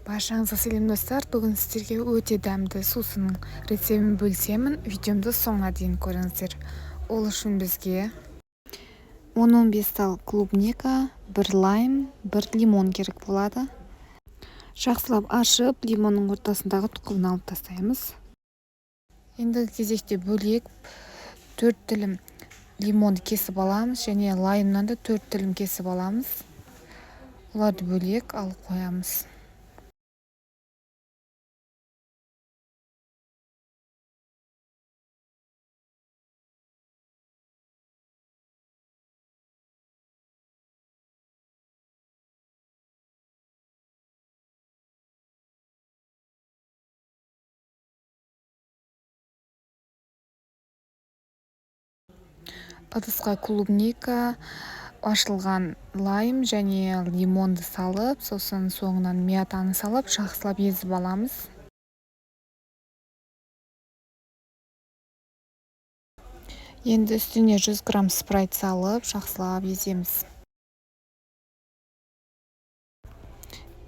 Баршаңызға сәлем достар. Бүгін сіздерге өте дәмді сусынның рецебін бөлісемін. Видеомды соңына дейін көріңіздер. Ол үшін бізге 10-15 тал клубника, 1 лайм, 1 лимон керек болады. Жақсылап ашып, лимонның ортасындағы тұқылын алып тастаймыз. Ендігі кезекте бөлек 4 тілім лимонды кесіп аламыз, және лаймнан да 4 тілім кесіп аламыз. Оларды бөлек алып қоямыз. Ыдысқа клубника, ашылған лайм және лимонды салып, сосын соңынан мятаны салып, жақсылап езіп аламыз. Енді үстіне 100 грамм спрайт салып, жақсылап еземіз.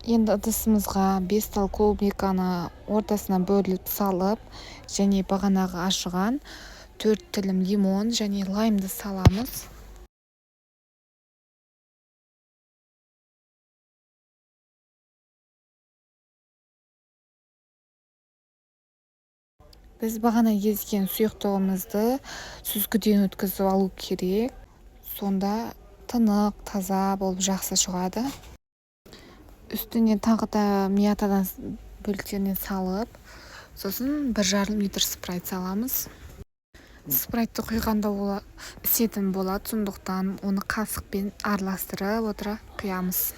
Енді ыдысымызға 5 тал клубниканы ортасына бөліп салып, және бағанағы ашыған 4 тілім лимон және лаймды саламыз. Біз бағана езген сұйықтығымызды сүзгіден өткізіп алу керек. Сонда тынық, таза болып жақсы шығады. Үстіне тағы да мятадан бөліктерінен салып, сосын 1,5 литр спрайт саламыз. Спрайтты құйғанда ісетін болады, сондықтан оны қасықпен араластырып отыра құямыз.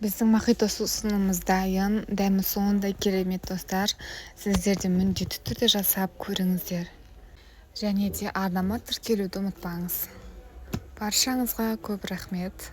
Біздің мохито сусынымыз дайын, дәмі сондай керемет достар. Сіздер де міндетті түрде жасап көріңіздер. Және де арнама тіркелуді ұмытпаңыз. Баршаңызға көп рахмет.